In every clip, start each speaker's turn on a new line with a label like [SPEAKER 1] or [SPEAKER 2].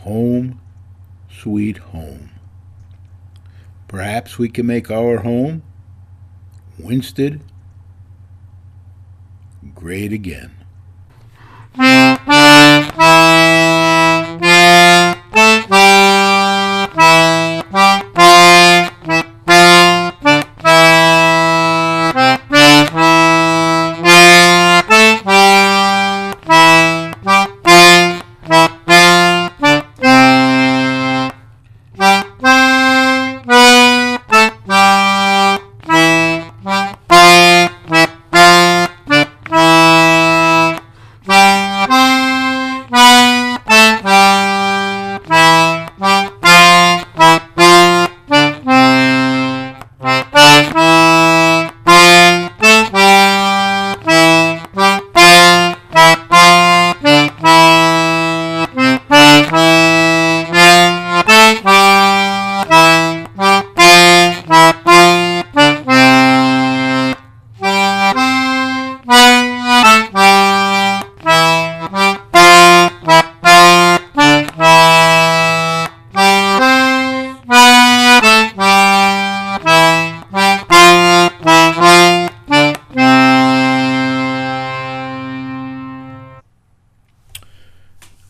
[SPEAKER 1] home, sweet home. Perhaps we can make our home, Winsted, great again.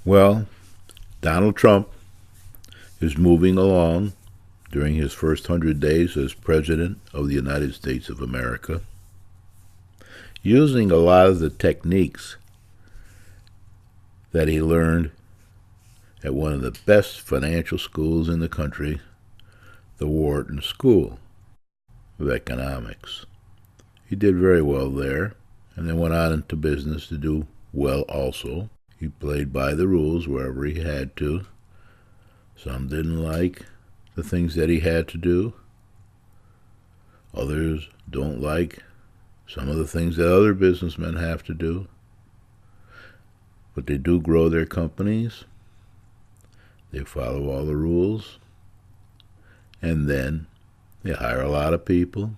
[SPEAKER 1] Well, Donald Trump is moving along during his first 100 days as President of the United States of America, using a lot of the techniques that he learned at one of the best financial schools in the country, the Wharton School of Economics. He did very well there, and then went on into business to do well also. He played by the rules wherever he had to. Some didn't like the things that he had to do. Others don't like some of the things that other businessmen have to do. But they do grow their companies. They follow all the rules. And then they hire a lot of people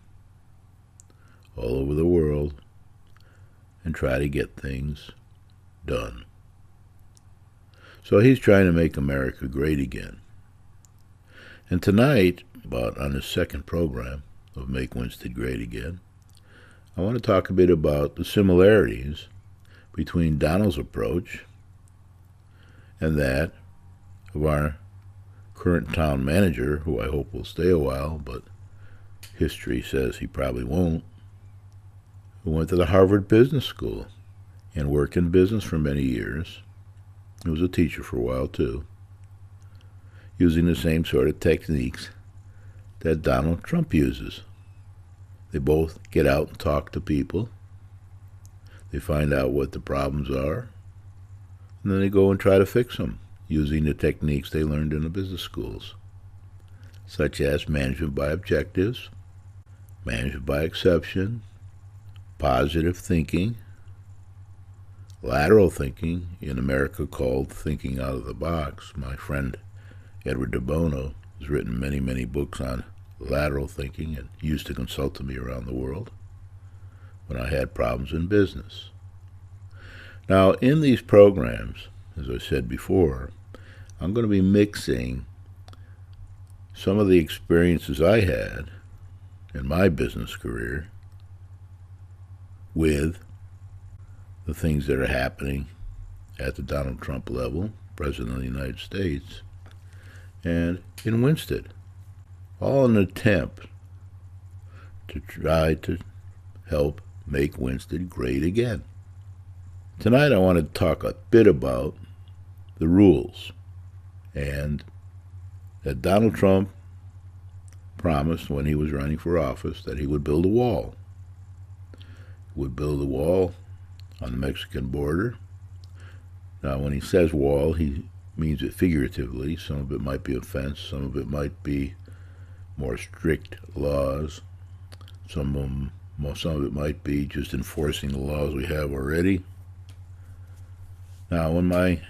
[SPEAKER 1] all over the world and try to get things done. So he's trying to make America great again. And tonight, on his second program of Make Winsted Great Again, I want to talk a bit about the similarities between Donald's approach and that of our current town manager, who I hope will stay a while, but history says he probably won't, who went to the Harvard Business School and worked in business for many years. He was a teacher for a while, too, using the same sort of techniques that Donald Trump uses. They both get out and talk to people. They find out what the problems are, and then they go and try to fix them using the techniques they learned in the business schools, such as management by objectives, management by exception, positive thinking, lateral thinking, in America called thinking out of the box. My friend Edward de Bono has written many, many books on lateral thinking and used to consult to me around the world when I had problems in business. Now, in these programs, as I said before, I'm going to be mixing some of the experiences I had in my business career with the things that are happening at the Donald Trump level, President of the United States, and in Winsted, all in an attempt to try to help make Winsted great again. Tonight I want to talk a bit about the rules, and that Donald Trump promised when he was running for office that he would build a wall. He would build a wall on the Mexican border. Now, when he says wall, he means it figuratively. Some of it might be a fence, some of it might be more strict laws, some of it might be just enforcing the laws we have already. Now, when my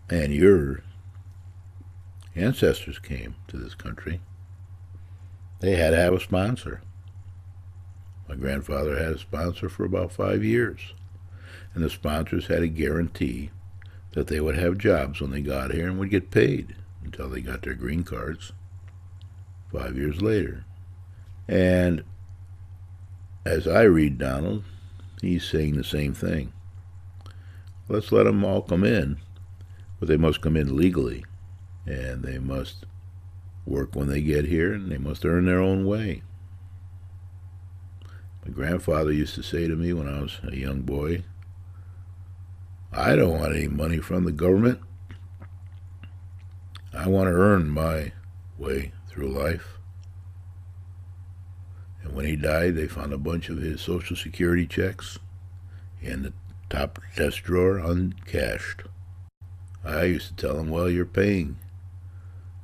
[SPEAKER 1] and your ancestors came to this country, they had to have a sponsor. My grandfather had a sponsor for about 5 years, and the sponsors had to guarantee that they would have jobs when they got here and would get paid until they got their green cards 5 years later. And as I read Donald, he's saying the same thing. Let's let them all come in, but they must come in legally, and they must work when they get here, and they must earn their own way. My grandfather used to say to me when I was a young boy, I don't want any money from the government. I want to earn my way through life. And when he died, they found a bunch of his Social Security checks in the top desk drawer uncashed. I used to tell him, well, you're paying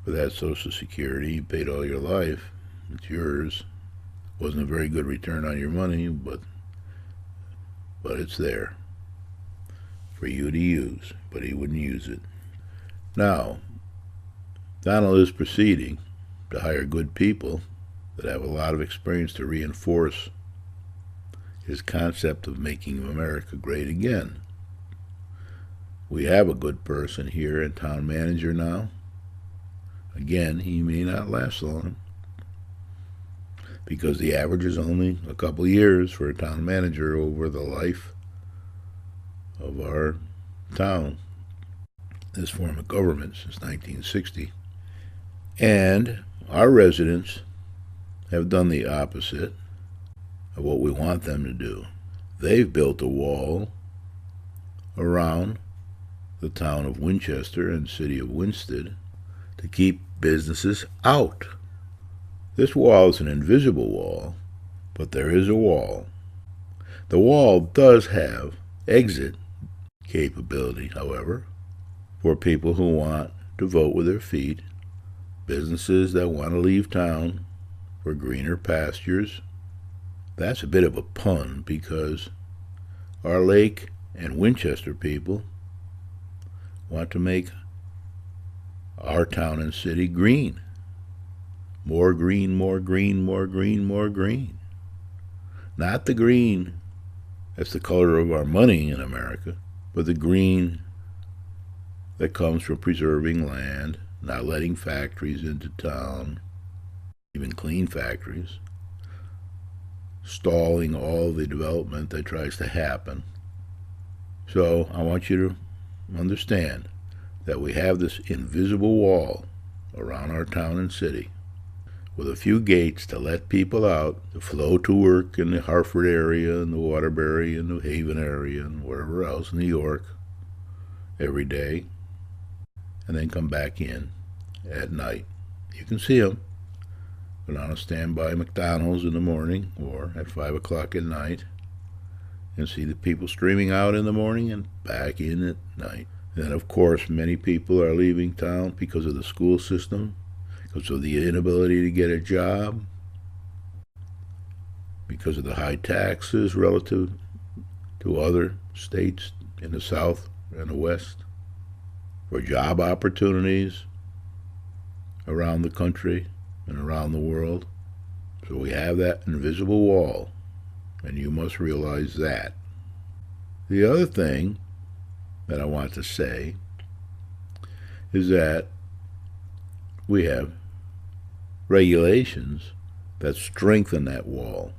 [SPEAKER 1] for that Social Security. You paid all your life. It's yours. Wasn't a very good return on your money, but it's there for you to use. But he wouldn't use it. Now, Donald is proceeding to hire good people that have a lot of experience to reinforce his concept of making America great again. We have a good person here in town manager now. Again, he may not last long because the average is only a couple years for a town manager over the life of our town, this form of government since 1960. And our residents have done the opposite of what we want them to do. They've built a wall around the town of Winchester and city of Winsted to keep businesses out. This wall is an invisible wall, but there is a wall. The wall does have exit capability, however, for people who want to vote with their feet, businesses that want to leave town for greener pastures. That's a bit of a pun because our Lake and Winchester people want to make our town and city green. More green, more green, more green, more green. Not the green that's the color of our money in America, but the green that comes from preserving land, not letting factories into town, even clean factories, stalling all the development that tries to happen. So I want you to understand that we have this invisible wall around our town and city with a few gates to let people out to flow to work in the Hartford area and the Waterbury and New Haven area and wherever else, New York, every day, and then come back in at night. You can see them. Put on a standby McDonald's in the morning or at 5 o'clock at night and see the people streaming out in the morning and back in at night. And of course, many people are leaving town because of the school system, because of the inability to get a job, because of the high taxes relative to other states in the South and the West, for job opportunities around the country and around the world. So we have that invisible wall, and you must realize that. The other thing that I want to say is that we have regulations that strengthen that wall.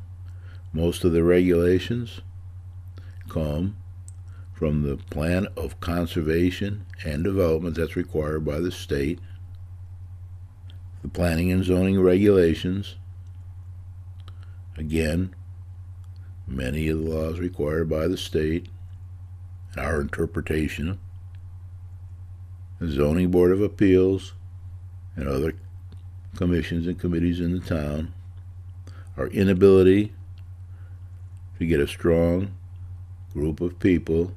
[SPEAKER 1] Most of the regulations come from the plan of conservation and development that's required by the state, the planning and zoning regulations. Again, many of the laws required by the state, and our interpretation, the Zoning Board of Appeals, and other commissions and committees in the town, our inability to get a strong group of people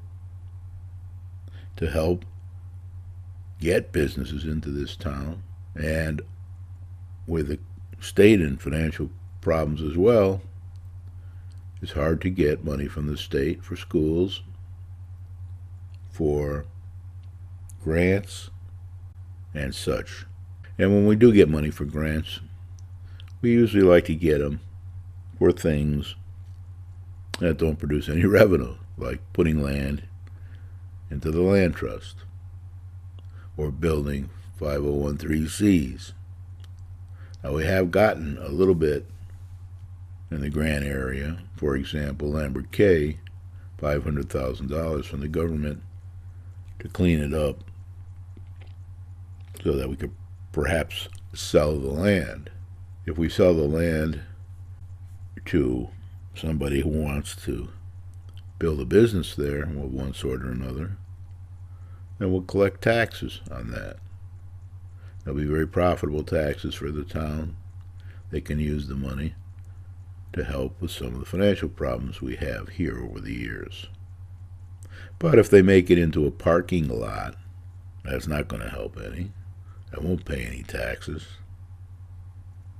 [SPEAKER 1] to help get businesses into this town, and with the state in financial problems as well, it's hard to get money from the state for schools, for grants, and such. And when we do get money for grants, we usually like to get them for things that don't produce any revenue, like putting land into the land trust or building 501(c)(3)s. Now, we have gotten a little bit in the Grant area. For example, Lambert K, $500,000 from the government to clean it up so that we could perhaps sell the land. If we sell the land to somebody who wants to build a business there of one sort or another, then we'll collect taxes on that. There'll be very profitable taxes for the town. They can use the money to help with some of the financial problems we have here over the years. But if they make it into a parking lot, that's not going to help any. That won't pay any taxes.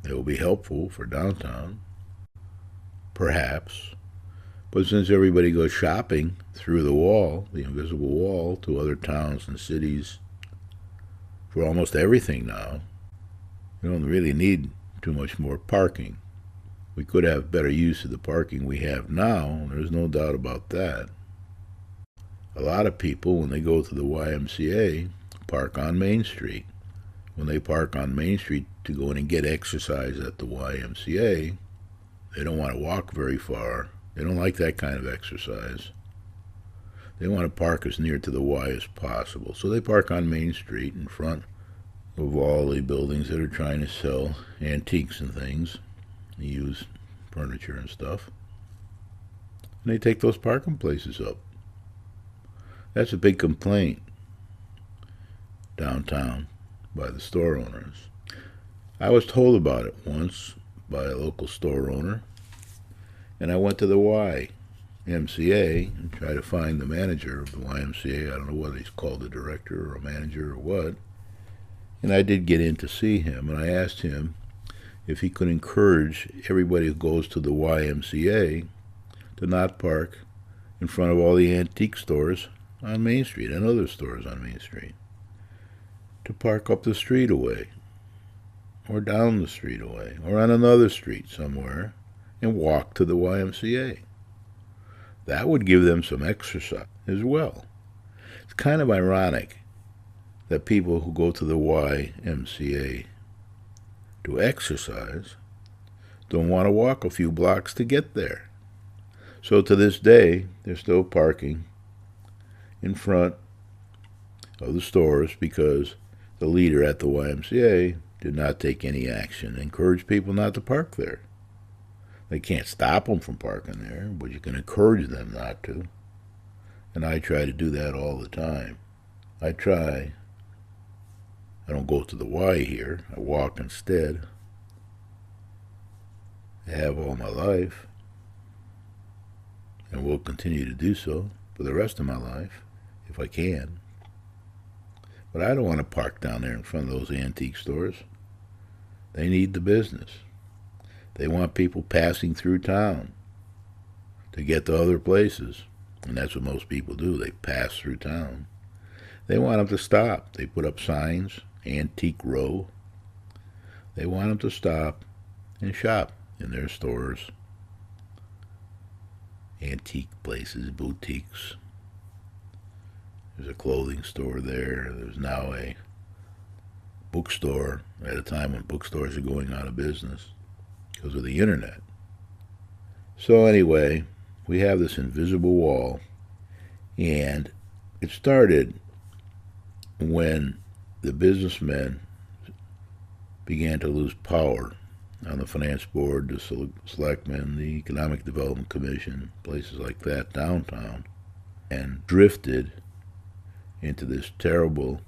[SPEAKER 1] It will be helpful for downtown, perhaps. But since everybody goes shopping through the wall, the invisible wall, to other towns and cities for almost everything now, we don't really need too much more parking. We could have better use of the parking we have now. There's no doubt about that. A lot of people, when they go to the YMCA, park on Main Street. When they park on Main Street to go in and get exercise at the YMCA, they don't want to walk very far. They don't like that kind of exercise. They want to park as near to the Y as possible. So they park on Main Street in front of all the buildings that are trying to sell antiques and things, used furniture and stuff. And they take those parking places up. That's a big complaint downtown by the store owners. I was told about it once by a local store owner, and I went to the YMCA and tried to find the manager of the YMCA. I don't know whether he's called a director or a manager or what. And I did get in to see him, and I asked him if he could encourage everybody who goes to the YMCA to not park in front of all the antique stores on Main Street and other stores on Main Street, to park up the street away, or down the street away, or on another street somewhere, and walk to the YMCA. That would give them some exercise as well. It's kind of ironic that people who go to the YMCA to exercise don't want to walk a few blocks to get there. So to this day, they're still parking in front of the stores because the leader at the YMCA did not take any action to encourage people not to park there. They can't stop them from parking there, but you can encourage them not to. And I try to do that all the time. I don't go to the Y here. I walk instead. I have all my life, and will continue to do so for the rest of my life, if I can. But I don't want to park down there in front of those antique stores. They need the business. They want people passing through town to get to other places. And that's what most people do. They pass through town. They want them to stop. They put up signs, Antique Row. They want them to stop and shop in their stores. Antique places, boutiques. There's a clothing store there. There's now a bookstore at a time when bookstores are going out of business because of the internet. So anyway, we have this invisible wall, and it started when the businessmen began to lose power on the finance board, the selectmen, the Economic Development Commission, places like that downtown, and drifted into this terrible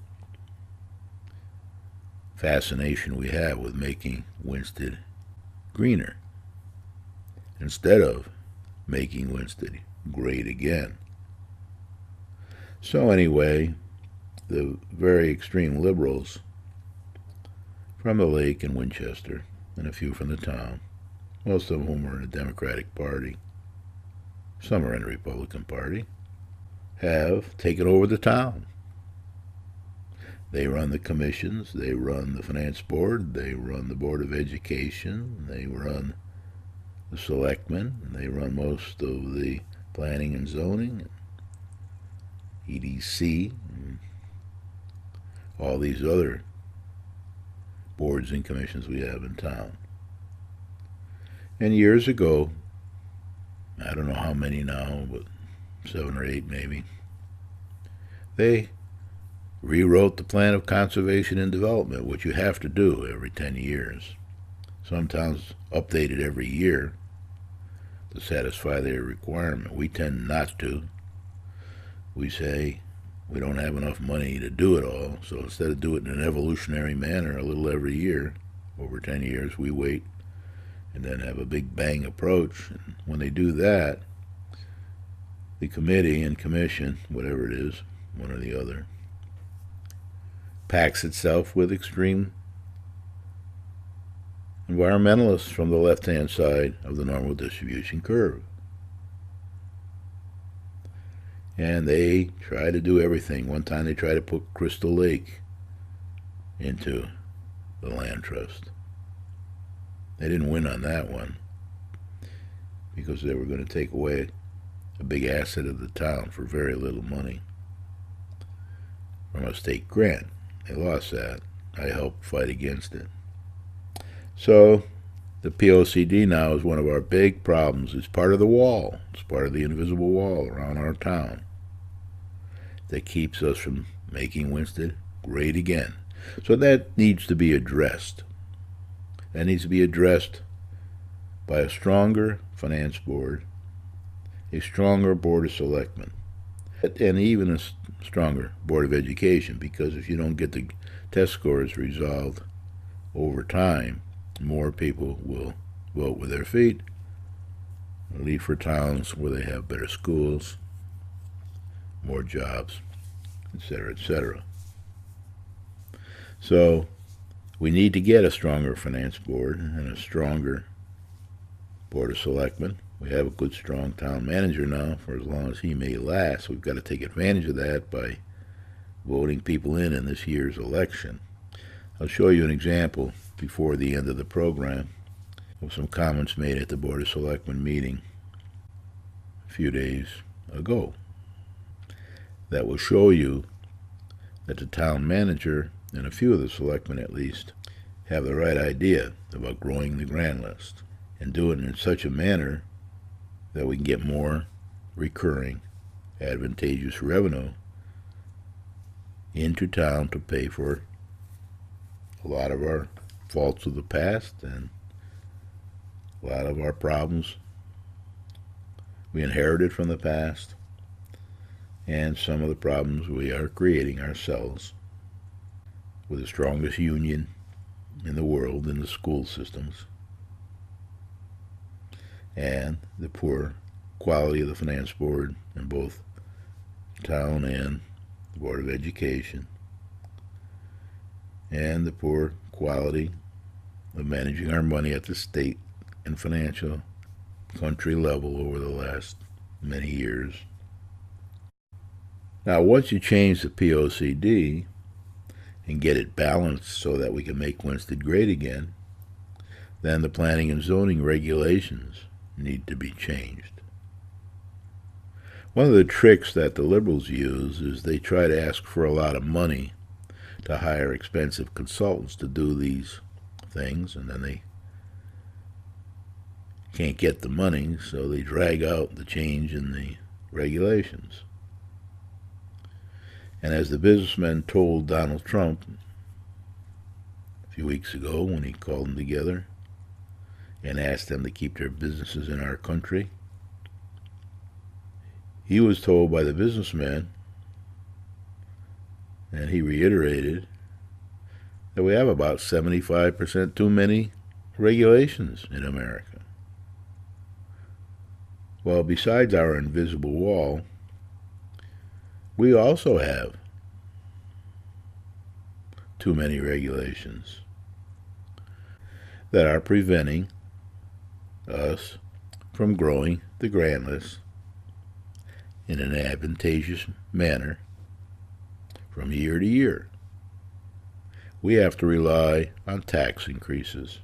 [SPEAKER 1] fascination we have with making Winsted greener instead of making Winsted great again. So anyway, the very extreme liberals from the lake in Winchester, and a few from the town, most of whom are in the Democratic Party, some are in the Republican Party, have taken over the town. They run the commissions, they run the finance board, they run the Board of Education, they run the selectmen, and they run most of the planning and zoning, EDC, and all these other boards and commissions we have in town. And years ago, I don't know how many now, but 7 or 8 maybe, they rewrote the plan of conservation and development, which you have to do every 10 years. Some towns update it every year to satisfy their requirement. We tend not to. We say we don't have enough money to do it all, so instead of doing it in an evolutionary manner a little every year, over 10 years, we wait and then have a big bang approach. And when they do that, the committee and commission, whatever it is, one or the other, packs itself with extreme environmentalists from the left-hand side of the normal distribution curve. And they try to do everything. One time they tried to put Crystal Lake into the land trust. They didn't win on that one because they were going to take away a big asset of the town for very little money from a state grant. They lost that. I helped fight against it. So the POCD now is one of our big problems. It's part of the wall. It's part of the invisible wall around our town that keeps us from making Winsted great again. So that needs to be addressed. That needs to be addressed by a stronger finance board, a stronger board of selectmen, and even a stronger board of education, because if you don't get the test scores resolved over time, more people will vote with their feet, leave for towns where they have better schools, more jobs, etc., etc. So we need to get a stronger finance board and a stronger board of selectmen. We have a good, strong town manager now for as long as he may last. We've got to take advantage of that by voting people in this year's election. I'll show you an example before the end of the program of some comments made at the Board of Selectmen meeting a few days ago that will show you that the town manager, and a few of the selectmen at least, have the right idea about growing the grand list and do it in such a manner that we can get more recurring advantageous revenue into town to pay for a lot of our faults of the past and a lot of our problems we inherited from the past, and some of the problems we are creating ourselves with the strongest union in the world in the school systems and the poor quality of the finance board in both town and the Board of Education, and the poor quality of managing our money at the state and financial country level over the last many years. Now, once you change the POCD and get it balanced so that we can make Winsted great again, then the planning and zoning regulations need to be changed. One of the tricks that the liberals use is they try to ask for a lot of money to hire expensive consultants to do these things, and then they can't get the money, so they drag out the change in the regulations. And as the businessmen told Donald Trump a few weeks ago when he called them together and asked them to keep their businesses in our country, he was told by the businessmen, and he reiterated, that we have about 75% too many regulations in America. Well, besides our invisible wall, we also have too many regulations that are preventing us from growing the grand list in an advantageous manner from year to year. We have to rely on tax increases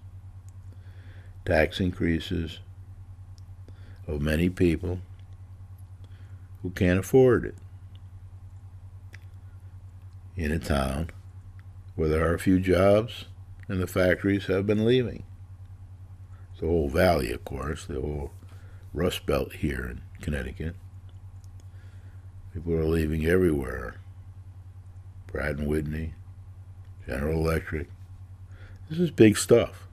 [SPEAKER 1] of many people who can't afford it. in a town where there are a few jobs and the factories have been leaving. It's the whole valley, of course, the whole Rust Belt here in Connecticut. People are leaving everywhere. Pratt & Whitney, General Electric. This is big stuff.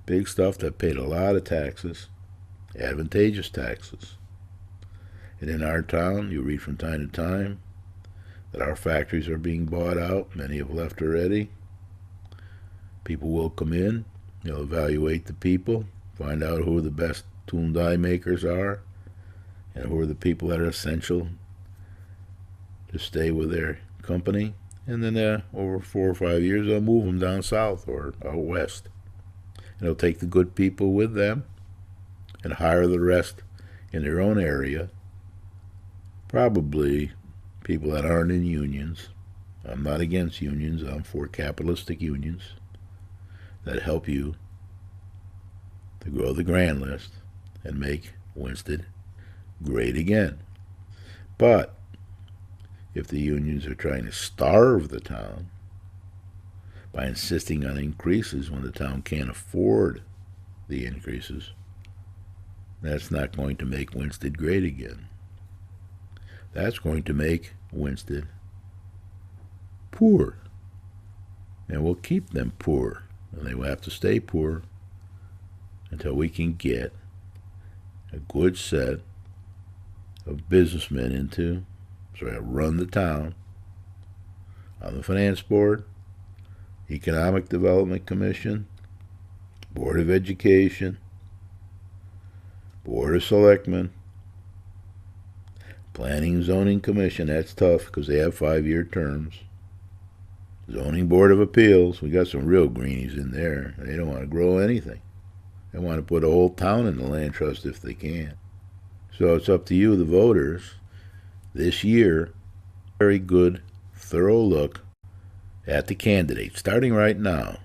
[SPEAKER 1] Big stuff that paid a lot of taxes, advantageous taxes. And in our town, you read from time to time that our factories are being bought out. Many have left already. People will come in. They'll evaluate the people, find out who the best tool and die makers are, and who are the people that are essential to stay with their company. And then over 4 or 5 years, they'll move them down south or out west. And they'll take the good people with them and hire the rest in their own area. Probably people that aren't in unions. I'm not against unions. I'm for capitalistic unions that help you to grow the grand list and make Winsted great again. But if the unions are trying to starve the town by insisting on increases when the town can't afford the increases, that's not going to make Winsted great again. That's going to make Winsted poor. And we'll keep them poor. And they will have to stay poor until we can get a good set of businessmen into, so I run the town on the finance board, Economic Development Commission, Board of Education, Board of Selectmen, Planning and Zoning Commission. That's tough because they have 5-year terms. Zoning Board of Appeals. We got some real greenies in there. They don't want to grow anything. They want to put a whole town in the land trust if they can. So it's up to you, the voters, this year, very good, thorough look at the candidates, starting right now.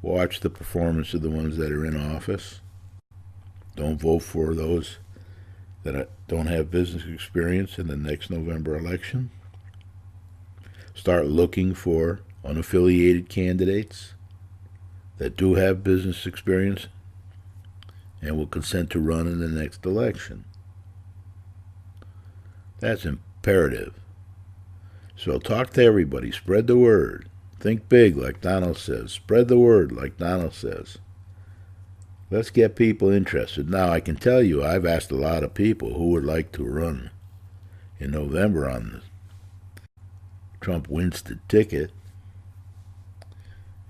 [SPEAKER 1] Watch the performance of the ones that are in office. Don't vote for those that don't have business experience in the next November election. Start looking for unaffiliated candidates that do have business experience and will consent to run in the next election. That's imperative. So talk to everybody. Spread the word. Think big, like Donald says. Spread the word, like Donald says. Let's get people interested. Now, I can tell you, I've asked a lot of people who would like to run in November on the Trump-Winsted ticket.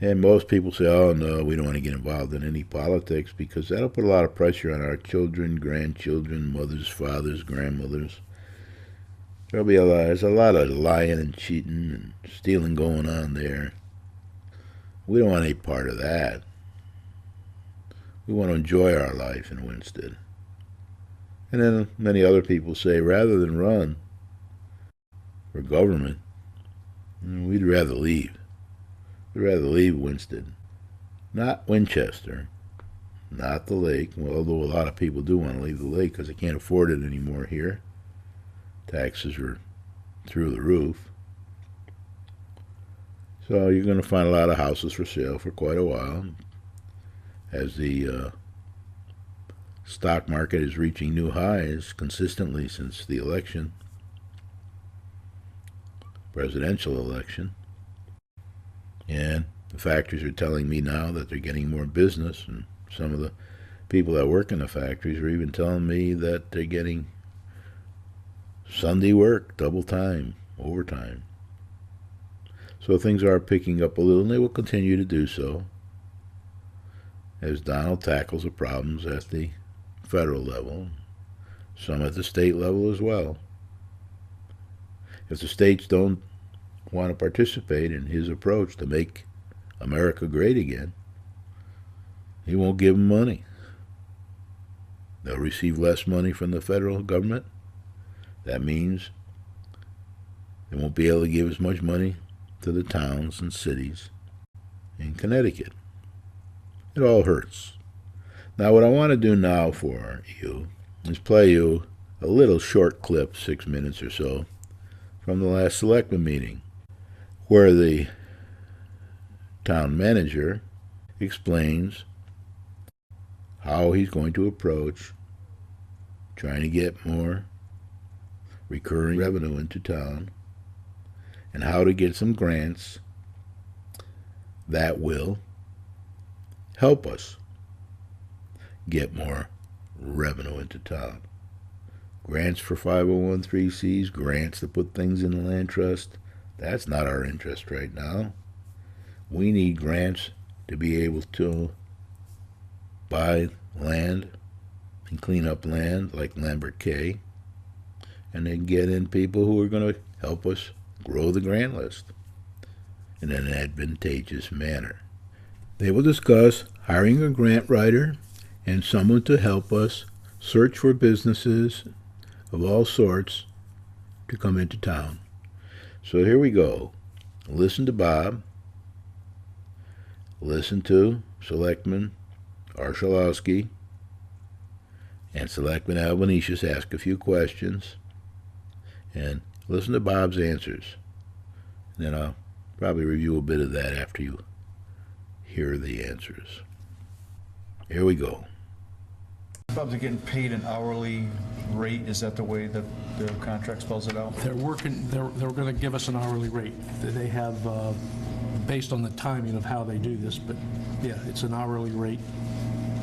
[SPEAKER 1] And most people say, oh, no, we don't want to get involved in any politics because that'll put a lot of pressure on our children, grandchildren, mothers, fathers, grandmothers. There's a lot of lying and cheating and stealing going on there. We don't want any part of that. We want to enjoy our life in Winsted. And then many other people say, rather than run for government, we'd rather leave. We'd rather leave Winsted. Not Winchester. Not the lake. Well, although a lot of people do want to leave the lake because they can't afford it anymore here. Taxes are through the roof. So you're going to find a lot of houses for sale for quite a while. As the stock market is reaching new highs consistently since the election, presidential election. And the factories are telling me now that they're getting more business, and some of the people that work in the factories are even telling me that they're getting Sunday work, double time, overtime. So things are picking up a little, and they will continue to do so as Donald tackles the problems at the federal level, some at the state level as well. If the states don't want to participate in his approach to make America great again, he won't give them money. They'll receive less money from the federal government. That means they won't be able to give as much money to the towns and cities in Connecticut. It all hurts. Now, what I want to do now for you is play you a little short clip, 6 minutes or so, from the last selectman meeting, where the town manager explains how he's going to approach trying to get more recurring revenue into town and how to get some grants that will help us get more revenue into town. Grants for 501(c)(3)s, grants to put things in the land trust, that's not our interest right now. We need grants to be able to buy land and clean up land like Lambert K, and then get in people who are going to help us grow the grant list in an advantageous manner. They will discuss hiring a grant writer and someone to help us search for businesses of all sorts to come into town. So here we go. Listen to Bob. Listen to Selectman Archulowski and Selectman Albanesius ask a few questions, and listen to Bob's answers. And then I'll probably review a bit of that after you hear the answers. Here we go.
[SPEAKER 2] Bob, they're getting paid an hourly rate. Is that the way that the contract spells it out?
[SPEAKER 3] They're going to give us an hourly rate. They have, based on the timing of how they do this, but yeah, it's an hourly rate.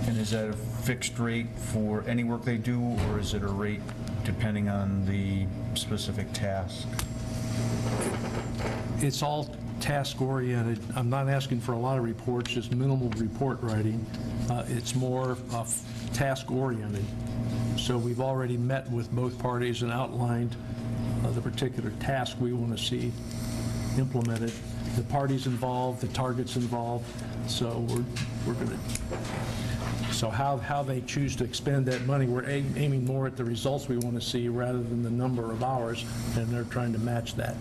[SPEAKER 2] And is that a fixed rate for any work they do, or is it a rate depending on the specific task?
[SPEAKER 3] It's all task-oriented. I'm not asking for a lot of reports, just minimal report writing. It's more task-oriented. So we've already met with both parties and outlined the particular task we want to see implemented. The parties involved, the targets involved. So we're going to. So how they choose to expend that money, we're aiming more at the results we want to see rather than the number of hours, and they're trying to match that.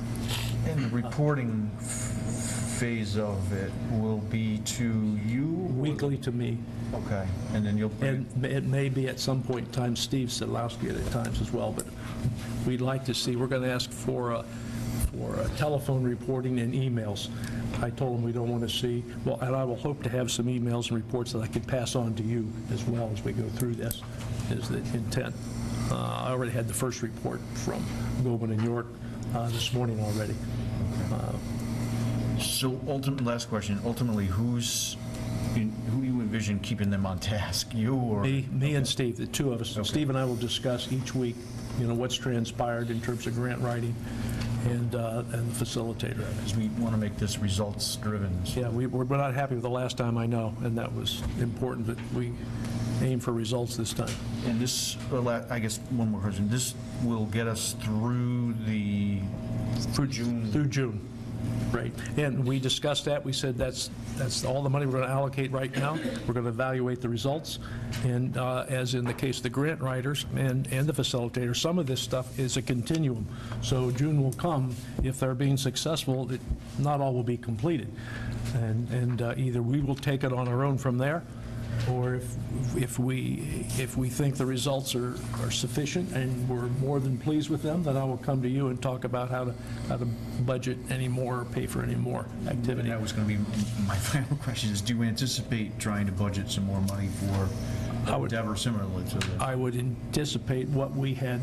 [SPEAKER 2] And the reporting phase of it will be to you?
[SPEAKER 3] Weekly to me.
[SPEAKER 2] Okay, and then you'll...
[SPEAKER 3] And it may be at some point in time Steve Sadlowski at times as well, but we'd like to see, we're going to ask for a telephone reporting and emails. I told them we don't want to see, well, and I will hope to have some emails and reports that I could pass on to you as well as we go through this, is the intent. I already had the first report from Goldman and York this morning already.
[SPEAKER 2] So, last question, ultimately, who you envision keeping them on task, you or?
[SPEAKER 3] Me and Steve, the two of us. Okay. Steve and I will discuss each week, what's transpired in terms of grant writing and the facilitator.
[SPEAKER 2] Because we want to make this results driven. So.
[SPEAKER 3] Yeah, we're not happy with the last time, I know, and that was important that we aim for results this time.
[SPEAKER 2] And this, I guess one more question, this will get us through June? Through June.
[SPEAKER 3] Right, and we discussed that. We said that's all the money we're going to allocate right now. We're going to evaluate the results, and as in the case of the grant writers and the facilitator, some of this stuff is a continuum. So June will come. If they're being successful, not all will be completed, and either we will take it on our own from there, or if we think the results are sufficient and we're more than pleased with them, then I will come to you and talk about how to budget any more or pay for any more activity.
[SPEAKER 2] And that was going to be my final question: is do you anticipate trying to budget some more money for endeavor similar to this?
[SPEAKER 3] I would anticipate what we had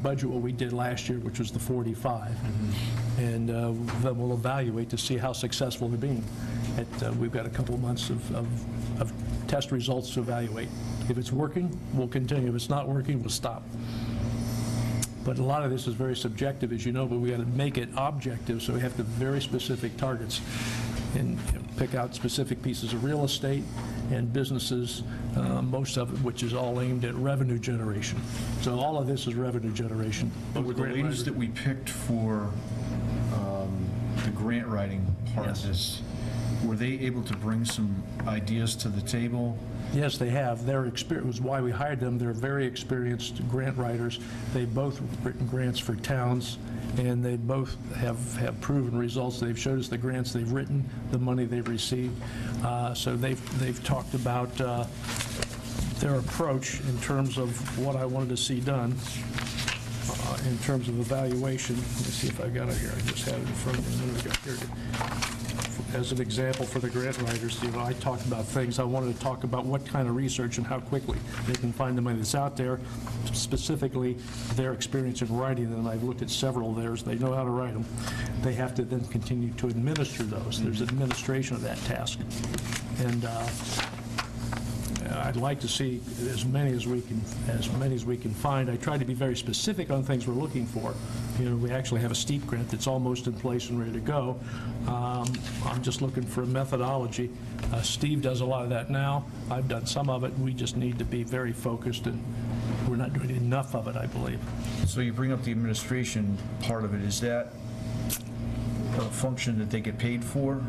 [SPEAKER 3] budget what we did last year, which was the 45, and then we'll evaluate to see how successful they're being. We've got a couple of months of test results to evaluate. If it's working, we'll continue. If it's not working, we'll stop. But a lot of this is very subjective, as you know, but we got to make it objective, so we have to have very specific targets and pick out specific pieces of real estate and businesses, most of it, which is all aimed at revenue generation. So all of this is revenue generation.
[SPEAKER 2] But were the ladies that we picked for the grant writing part of this, were they able to bring some ideas to the table?
[SPEAKER 3] Yes, they have. Their experience was why we hired them. They're very experienced grant writers. They've both written grants for towns, and they both have proven results. They've showed us the grants they've written, the money they've received. So they've talked about their approach in terms of what I wanted to see done. in terms of evaluation. Let me see if I got it here. I just had it in front of me a minute ago. Here it is. As an example for the grant writers, I talked about things. I wanted to talk about what kind of research and how quickly they can find the money that's out there, specifically their experience in writing them. I've looked at several of theirs. They know how to write them. They have to then continue to administer those. There's administration of that task. And I'd like to see as many as we can find. I try to be very specific on things we're looking for. We actually have a steep grant that's almost in place and ready to go. I'm just looking for a methodology. Steve does a lot of that now. I've done some of it. We just need to be very focused, and we're not doing enough of it, I believe.
[SPEAKER 2] So you bring up the administration part of it. Is that a function that they get paid for?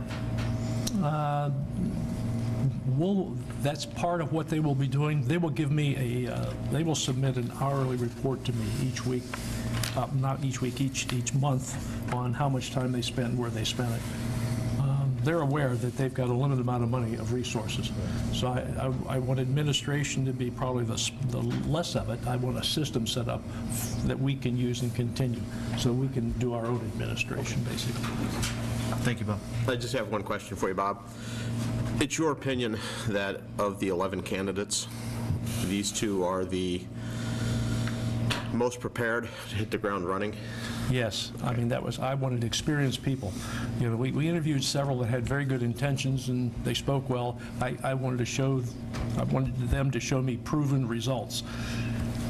[SPEAKER 3] That's part of what they will be doing. They will give me they will submit an hourly report to me each week, not each week, each month, on how much time they spend, where they spend it. They're aware that they've got a limited amount of money, of resources. So I want administration to be probably the less of it. I want a system set up that we can use and continue, so we can do our own administration, basically.
[SPEAKER 2] Thank you, Bob.
[SPEAKER 4] I just have one question for you, Bob. It's your opinion that of the 11 candidates, these two are the most prepared to hit the ground running?
[SPEAKER 3] Yes, I mean, I wanted experienced people. We interviewed several that had very good intentions and they spoke well. I wanted them to show me proven results.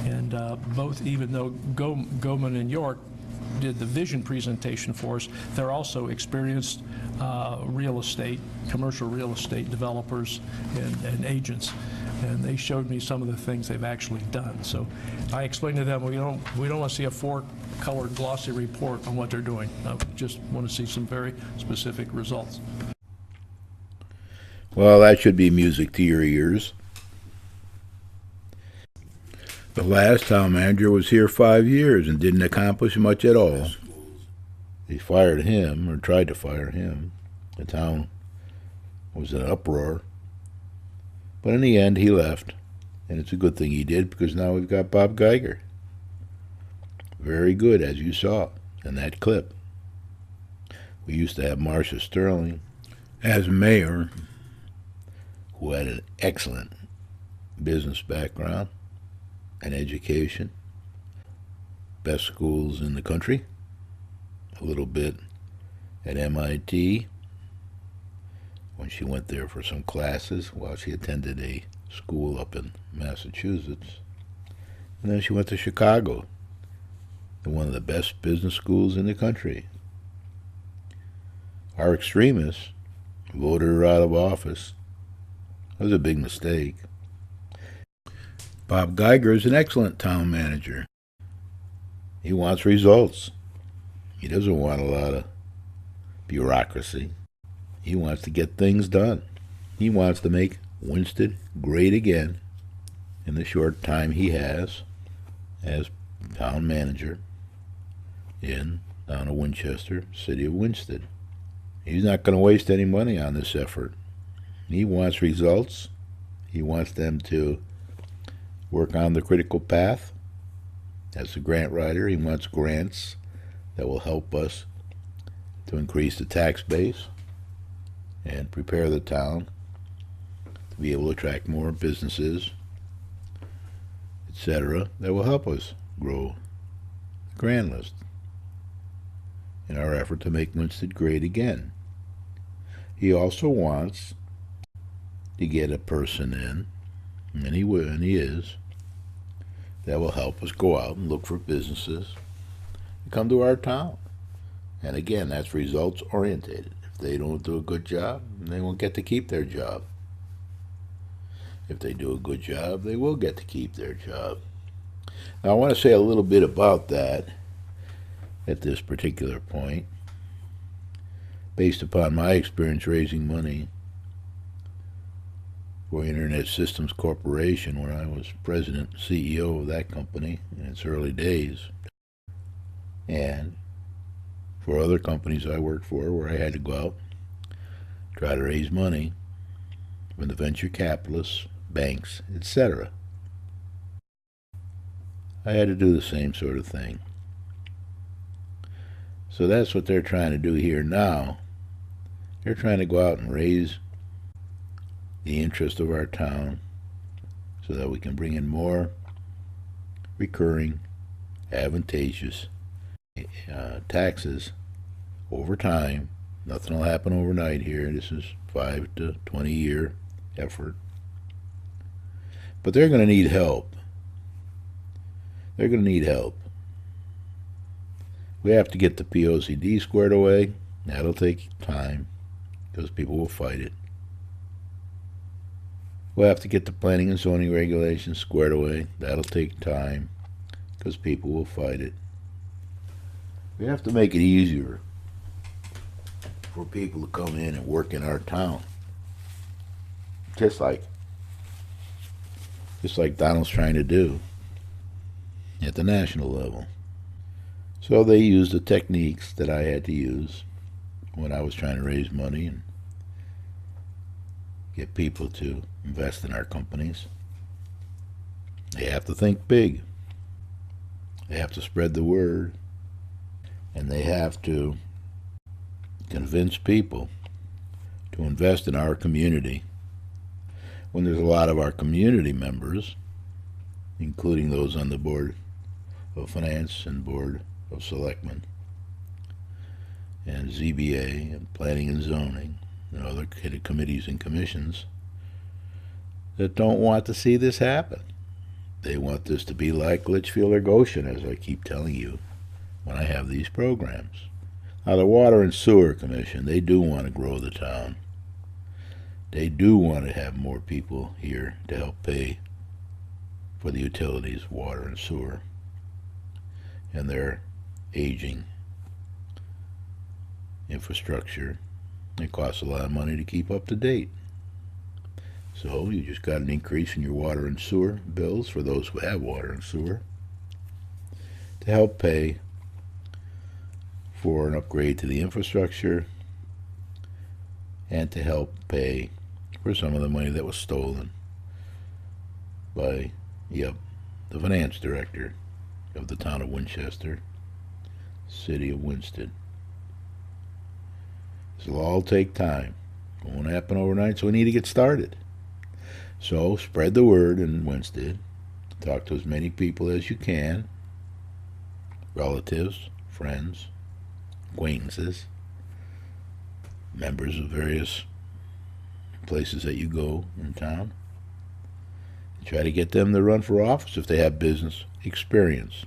[SPEAKER 3] And both, even though Goman and York did the vision presentation for us, they're also experienced commercial real estate developers and agents. And they showed me some of the things they've actually done. So I explained to them, we don't want to see a four-colored glossy report on what they're doing. We just want to see some very specific results.
[SPEAKER 1] Well, that should be music to your ears. The last town manager was here 5 years and didn't accomplish much at all. They fired him, or tried to fire him. The town was in an uproar. But in the end, he left. And it's a good thing he did, because now we've got Bob Geiger. Very good, as you saw in that clip. We used to have Marcia Sterling as mayor, who had an excellent business background and education. Best schools in the country. A little bit at MIT when she went there for some classes while she attended a school up in Massachusetts. And then she went to Chicago, to one of the best business schools in the country. Our extremists voted her out of office. That was a big mistake. Bob Geiger is an excellent town manager. He wants results. He doesn't want a lot of bureaucracy. He wants to get things done. He wants to make Winsted great again in the short time he has as town manager in town of Winchester, city of Winsted. He's not going to waste any money on this effort. He wants results. He wants them to work on the critical path. As a grant writer, he wants grants that will help us to increase the tax base and prepare the town to be able to attract more businesses, etc., that will help us grow the grand list in our effort to make Winsted great again. He also wants to get a person in, and he will, and he is, that will help us go out and look for businesses and come to our town. And again, that's results orientated. If they don't do a good job, they won't get to keep their job. If they do a good job, they will get to keep their job. Now, I want to say a little bit about that at this particular point, based upon my experience raising money for Internet Systems Corporation, where I was president and CEO of that company in its early days, and for other companies I worked for where I had to go out, try to raise money from the venture capitalists, banks, etc. I had to do the same sort of thing. So that's what they're trying to do here now. They're trying to go out and raise the interest of our town so that we can bring in more recurring, advantageous taxes over time. Nothing will happen overnight here. This is 5 to 20 year effort. But they're going to need help. They're going to need help. We have to get the POCD squared away. That'll take time because people will fight it. We'll have to get the planning and zoning regulations squared away. That'll take time because people will fight it. We have to make it easier for people to come in and work in our town. Just like Donald's trying to do at the national level. So they used the techniques that I had to use when I was trying to raise money and get people to invest in our companies. They have to think big. They have to spread the word. And they have to convince people to invest in our community when there's a lot of our community members, including those on the Board of Finance and Board of Selectmen and ZBA and Planning and Zoning and other committees and commissions, that don't want to see this happen. They want this to be like Litchfield or Goshen, as I keep telling you when I have these programs. Now, the Water and Sewer Commission, they do want to grow the town. They do want to have more people here to help pay for the utilities, water and sewer, and their aging infrastructure. It costs a lot of money to keep up to date. So you just got an increase in your water and sewer bills for those who have water and sewer to help pay for an upgrade to the infrastructure and to help pay for some of the money that was stolen by, the finance director of the town of Winchester, city of Winsted. This will all take time. It won't happen overnight, so we need to get started. So spread the word in Winsted. Talk to as many people as you can, relatives, friends, acquaintances, members of various places that you go in town. Try to get them to run for office if they have business experience.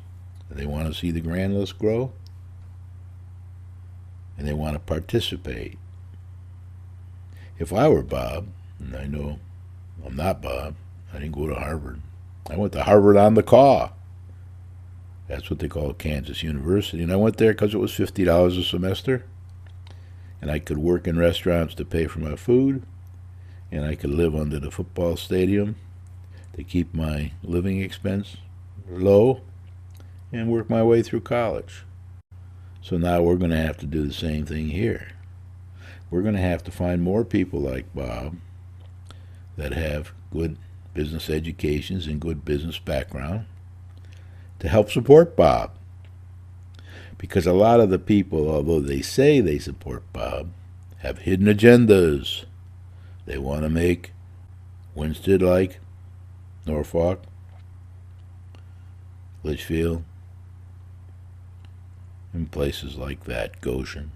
[SPEAKER 1] If they want to see the grand list grow and they want to participate. If I were Bob, and I know I'm not Bob, I didn't go to Harvard. I went to Harvard on the Caw. That's what they call Kansas University. And I went there because it was $50 a semester. And I could work in restaurants to pay for my food. And I could live under the football stadium to keep my living expense low and work my way through college. So now we're going to have to do the same thing here. We're going to have to find more people like Bob that have good business educations and good business background to help support Bob. Because a lot of the people, although they say they support Bob, have hidden agendas. They want to make Winsted like Norfolk, Litchfield, and places like that, Goshen.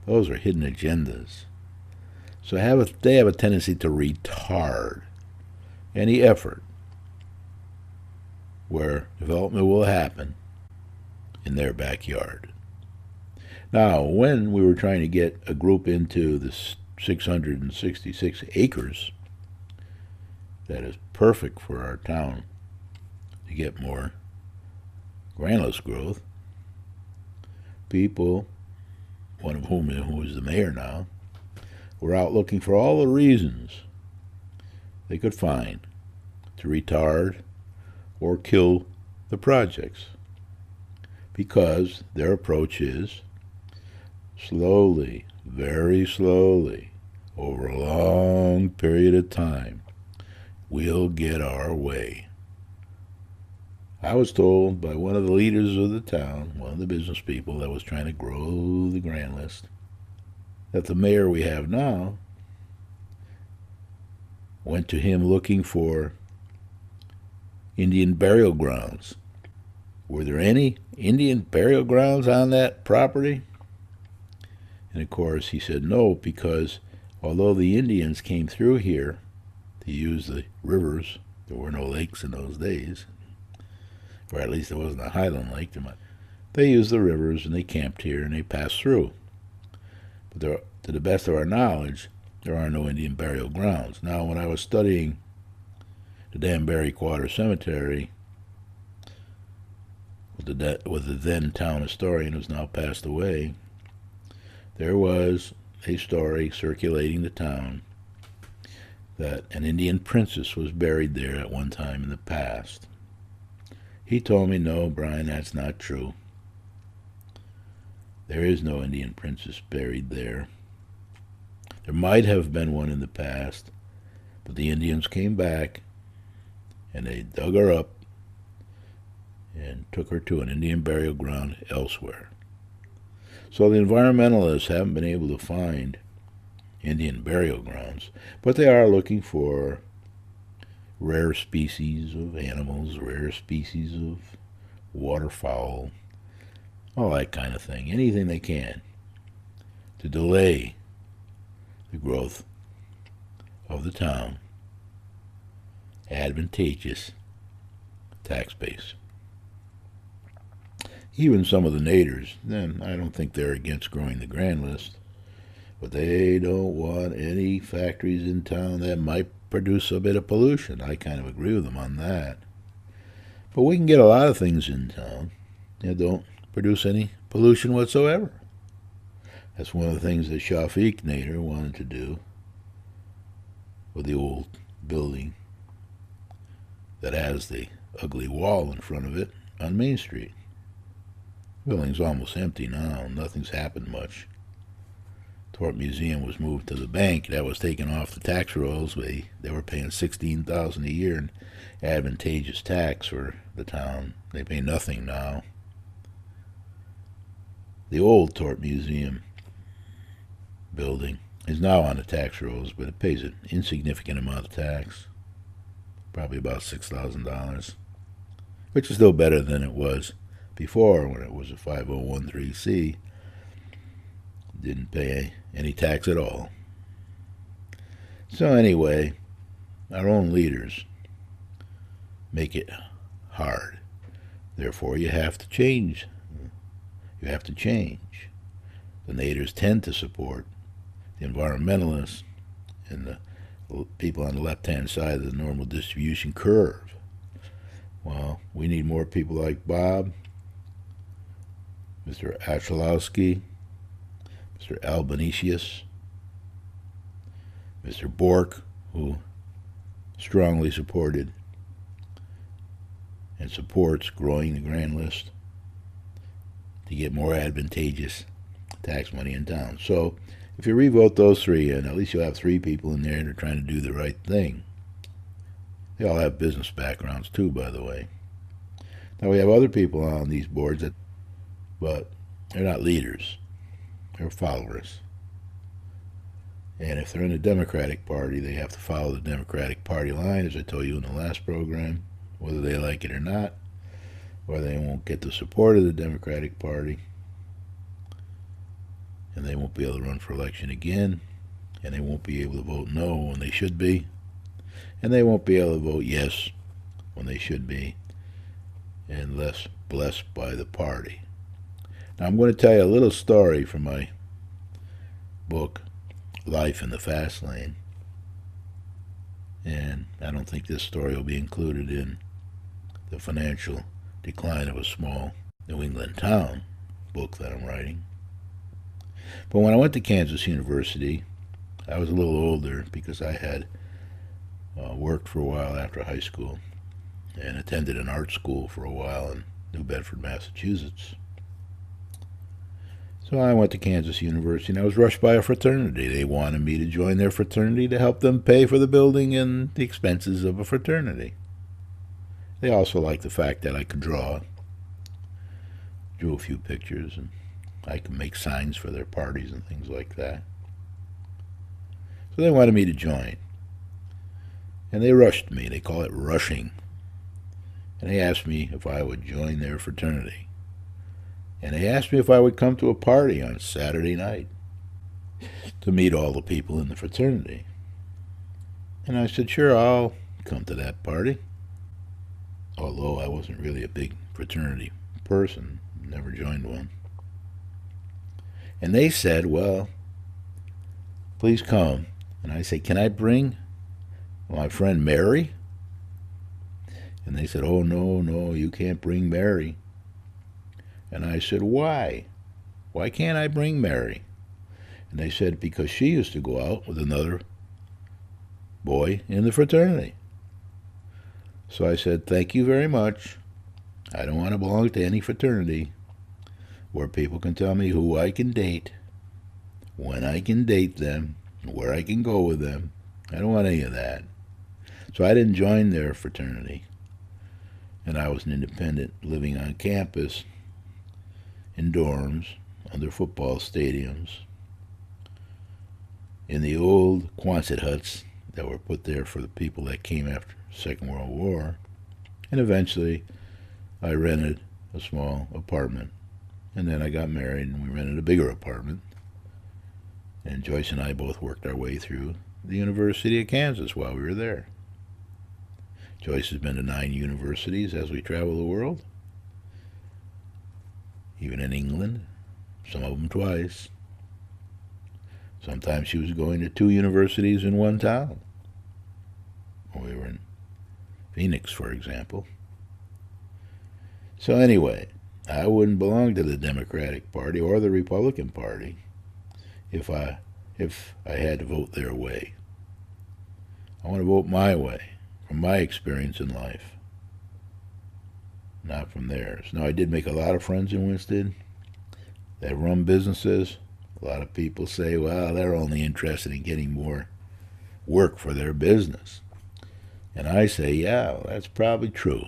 [SPEAKER 1] Those are hidden agendas. So they have a tendency to retard any effort where development will happen in their backyard. Now, when we were trying to get a group into the 666 acres that is perfect for our town to get more grand list growth, people, one of whom who is the mayor now, were out looking for all the reasons they could find to retard or kill the projects, because their approach is slowly, very slowly, over a long period of time, we'll get our way. I was told by one of the leaders of the town, one of the business people that was trying to grow the grand list, that the mayor we have now went to him looking for Indian burial grounds. Were there any Indian burial grounds on that property? And of course he said no, because although the Indians came through here to use the rivers, there were no lakes in those days, or at least there wasn't a highland lake. They used the rivers and they camped here and they passed through. But there, to the best of our knowledge, there are no Indian burial grounds. Now, when I was studying the Danbury Quarter Cemetery with the then town historian who's now passed away, there was a story circulating the town that an Indian princess was buried there at one time in the past. He told me, no, Brian, that's not true. There is no Indian princess buried there. There might have been one in the past, but the Indians came back and they dug her up and took her to an Indian burial ground elsewhere. So the environmentalists haven't been able to find Indian burial grounds, but they are looking for rare species of animals, rare species of waterfowl, all that kind of thing, anything they can to delay the growth of the town, advantageous tax base. Even some of the natives, then I don't think they're against growing the grand list, but they don't want any factories in town that might produce a bit of pollution. I kind of agree with them on that. But we can get a lot of things in town that don't produce any pollution whatsoever. That's one of the things that Shafiq Nader wanted to do with the old building that has the ugly wall in front of it on Main Street. The building's almost empty now. Nothing's happened much. Tort Museum was moved to the bank. That was taken off the tax rolls. They were paying $16,000 a year in advantageous tax for the town. They pay nothing now. The old Tort Museum building is now on the tax rolls, but it pays an insignificant amount of tax, probably about $6,000, which is still better than it was before when it was a 5013C. Didn't pay any tax at all. So anyway, our own leaders make it hard. Therefore, you have to change. You have to change. The natives tend to support the environmentalists and the people on the left-hand side of the normal distribution curve. Well, we need more people like Bob, Mr. Achalowski, Mr. Albanesius, Mr. Bork, who strongly supported and supports growing the grand list to get more advantageous tax money in town. So if you revote those three in, at least you'll have three people in there that are trying to do the right thing. They all have business backgrounds too, by the way. Now we have other people on these boards, but they're not leaders. They're followers. And if they're in the Democratic Party, they have to follow the Democratic Party line, as I told you in the last program, whether they like it or not, or they won't get the support of the Democratic Party, and they won't be able to run for election again, and they won't be able to vote no when they should be, and they won't be able to vote yes when they should be, unless blessed by the party. Now I'm going to tell you a little story from my book, Life in the Fast Lane, and I don't think this story will be included in the financial decline of a small New England town book that I'm writing. But when I went to Kansas University, I was a little older because I had worked for a while after high school and attended an art school for a while in New Bedford, Massachusetts. So I went to Kansas University, and I was rushed by a fraternity. They wanted me to join their fraternity to help them pay for the building and the expenses of a fraternity. They also liked the fact that I could draw. Drew a few pictures, and I could make signs for their parties and things like that. So they wanted me to join. And they rushed me. They call it rushing. And they asked me if I would join their fraternity. And they asked me if I would come to a party on Saturday night to meet all the people in the fraternity. And I said, sure, I'll come to that party. Although I wasn't really a big fraternity person, never joined one. And they said, well, please come. And I said, can I bring my friend Mary? And they said, oh, no, you can't bring Mary. And I said, why? Why can't I bring Mary? And they said, because she used to go out with another boy in the fraternity. So I said, thank you very much. I don't want to belong to any fraternity where people can tell me who I can date, when I can date them, where I can go with them. I don't want any of that. So I didn't join their fraternity. And I was an independent living on campus, in dorms, under football stadiums, in the old Quonset huts that were put there for the people that came after the Second World War. And eventually I rented a small apartment. And then I got married and we rented a bigger apartment. And Joyce and I both worked our way through the University of Kansas while we were there. Joyce has been to 9 universities as we travel the world, even in England, some of them twice. Sometimes she was going to 2 universities in one town. We were in Phoenix, for example. So anyway, I wouldn't belong to the Democratic Party or the Republican Party if I had to vote their way. I want to vote my way, from my experience in life, not from theirs. Now, I did make a lot of friends in Winsted that run businesses. A lot of people say, well, they're only interested in getting more work for their business. And I say, yeah, that's probably true.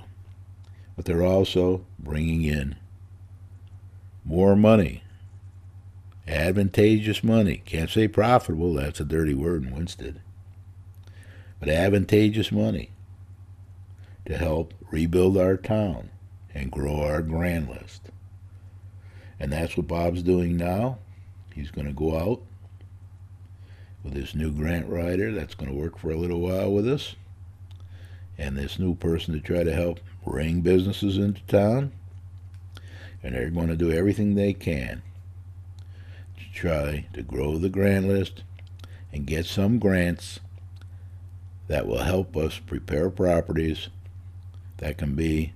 [SPEAKER 1] But they're also bringing in more money, advantageous money. Can't say profitable, that's a dirty word in Winsted. But advantageous money to help rebuild our town and grow our grand list. And that's what Bob's doing now. He's going to go out with this new grant writer that's going to work for a little while with us, and this new person to try to help bring businesses into town. And they're going to do everything they can to try to grow the grand list and get some grants that will help us prepare properties that can be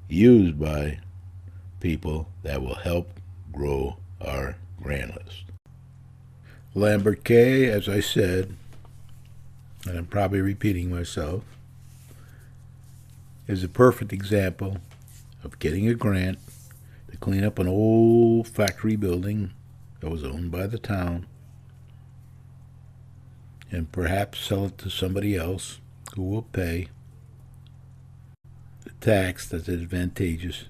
[SPEAKER 1] used by people that will help grow our grand list. Lambert K., as I said, and I'm probably repeating myself, is a perfect example of getting a grant to clean up an old factory building that was owned by the town and perhaps sell it to somebody else who will pay the tax that's advantageous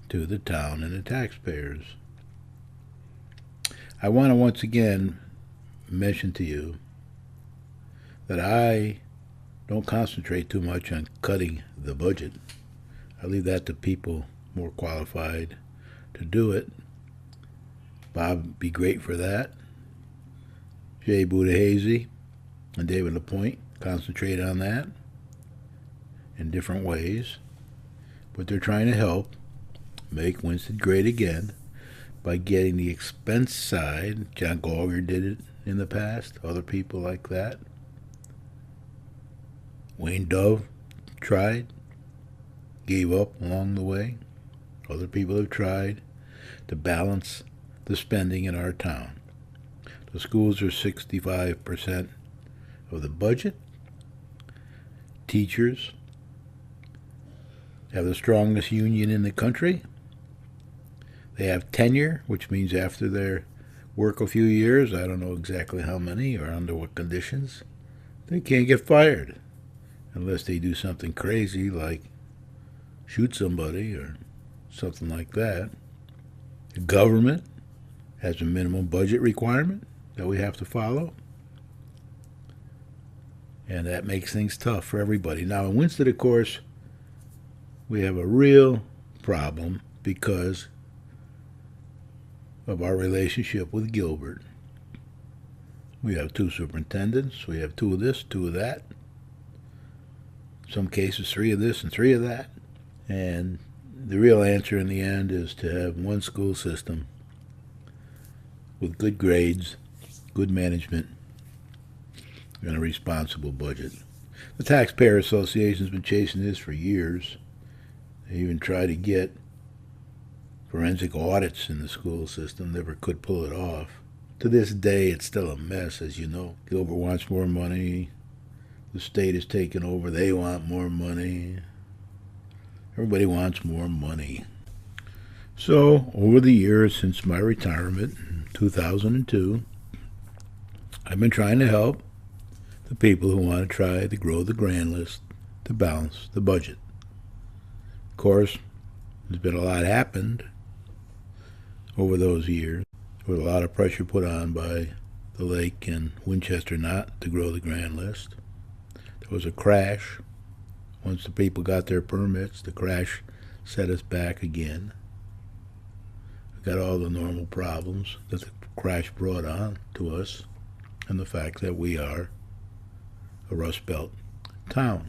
[SPEAKER 1] to the town and the taxpayers. I want to once again mention to you that I don't concentrate too much on cutting the budget. I leave that to people more qualified to do it. Bob would be great for that. Jay Budahazy and David LaPointe concentrate on that in different ways. But they're trying to help make Winsted great again by getting the expense side. John Gallagher did it in the past, other people like that. Wayne Dove tried, gave up along the way. Other people have tried to balance the spending in our town. The schools are 65% of the budget. Teachers have the strongest union in the country. They have tenure, which means after their work a few years, I don't know exactly how many or under what conditions, they can't get fired unless they do something crazy like shoot somebody or something like that. The government has a minimum budget requirement that we have to follow. And that makes things tough for everybody. Now, in Winsted, of course, we have a real problem because of our relationship with Gilbert. We have 2 superintendents. We have 2 of this, 2 of that. In some cases, 3 of this and 3 of that. And the real answer in the end is to have one school system with good grades, good management, and a responsible budget. The Taxpayer Association has been chasing this for years. They even tried to get forensic audits in the school system, never could pull it off. To this day, it's still a mess, as you know. Gilbert wants more money. The state is taking over. They want more money. Everybody wants more money. So, over the years since my retirement in 2002, I've been trying to help the people who want to try to grow the grand list to balance the budget. Of course, there's been a lot happened over those years, with a lot of pressure put on by the Lake and Winchester not to grow the grand list. There was a crash. Once the people got their permits, the crash set us back again. We got all the normal problems that the crash brought on to us, and the fact that we are a Rust Belt town.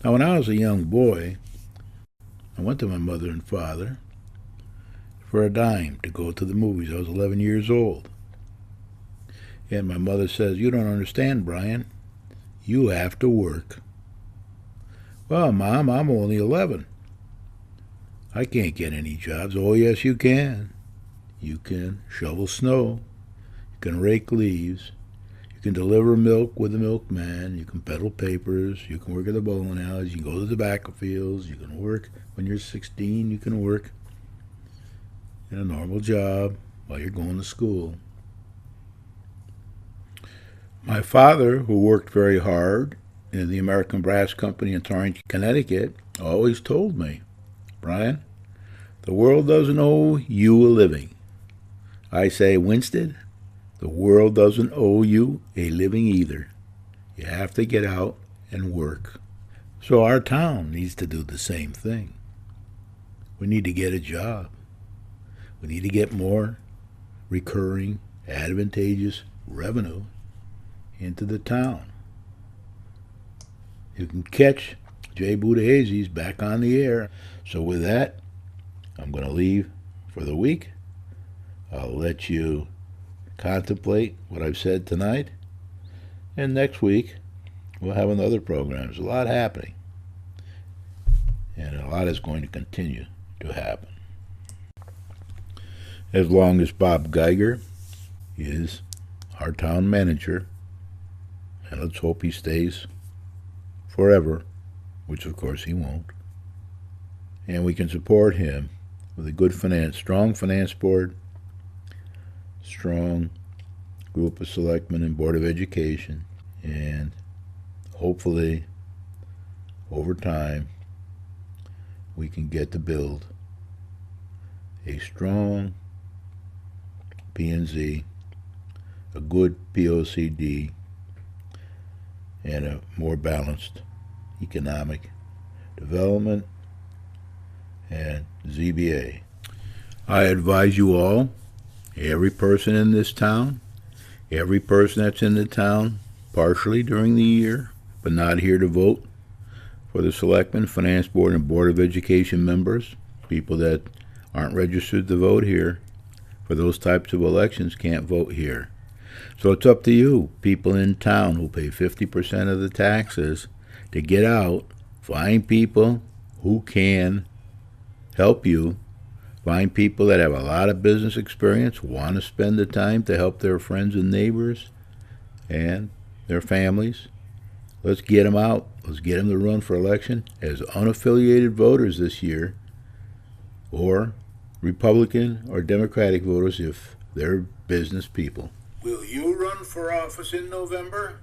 [SPEAKER 1] Now, when I was a young boy, I went to my mother and father for a dime to go to the movies. I was 11 years old. And my mother says, "You don't understand, Brian. You have to work." "Well, Mom, I'm only 11. I can't get any jobs." "Oh, yes, you can. You can shovel snow. You can rake leaves. You can deliver milk with the milkman. You can peddle papers. You can work at the bowling alleys. You can go to the tobacco fields. You can work when you're 16. You can work in a normal job while you're going to school." My father, who worked very hard in the American Brass Company in Torrington, Connecticut, always told me, "Brian, the world doesn't owe you a living." I say, "Winsted, the world doesn't owe you a living either. You have to get out and work." So our town needs to do the same thing. We need to get a job. We need to get more recurring, advantageous revenue into the town. You can catch Jay Budahazy's back on the air. So with that, I'm going to leave for the week. I'll let you contemplate what I've said tonight. And next week, we'll have another program. There's a lot happening. And a lot is going to continue to happen. As long as Bob Geiger is our town manager, and let's hope he stays forever, which of course he won't, and we can support him with a good strong finance board, strong group of selectmen and board of education, and hopefully over time we can get to build a strong P&Z, a good POCD, and a more balanced economic development and ZBA. I advise you all, every person in this town, every person that's in the town partially during the year, but not here to vote for the Selectmen, Finance Board, and Board of Education members, people that aren't registered to vote here for those types of elections can't vote here. So it's up to you, people in town who pay 50% of the taxes, to get out, find people who can help you, find people that have a lot of business experience, want to spend the time to help their friends and neighbors and their families. Let's get them out. Let's get them to run for election as unaffiliated voters this year, or Republican or Democratic voters if they're business people. Will you run for office in November?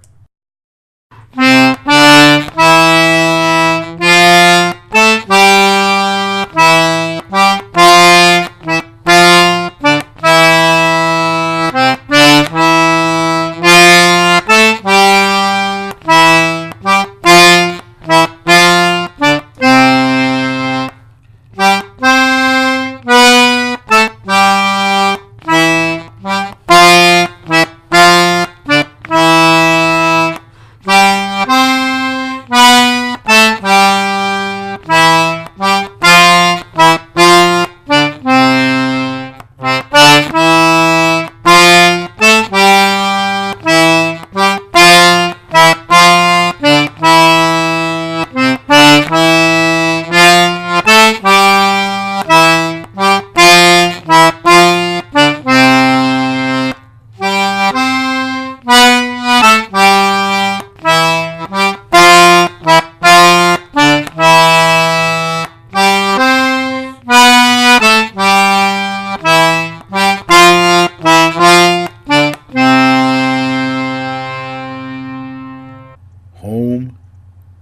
[SPEAKER 1] home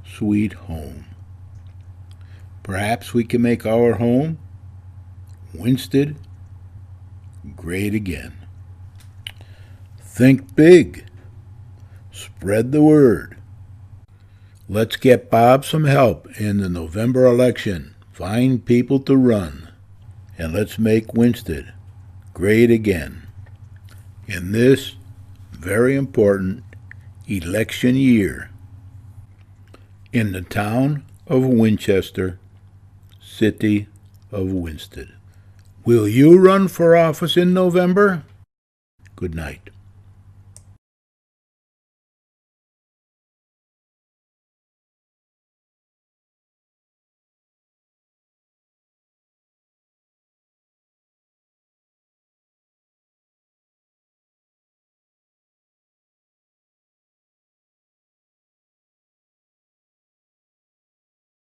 [SPEAKER 1] sweet home. Perhaps we can make our home, Winsted, great again. Think big. Spread the word. Let's get Bob some help in the November election. Find people to run. And let's make Winsted great again. In this very important election year. In the town of Winchester, city of Winsted. Will you run for office in November? Good night.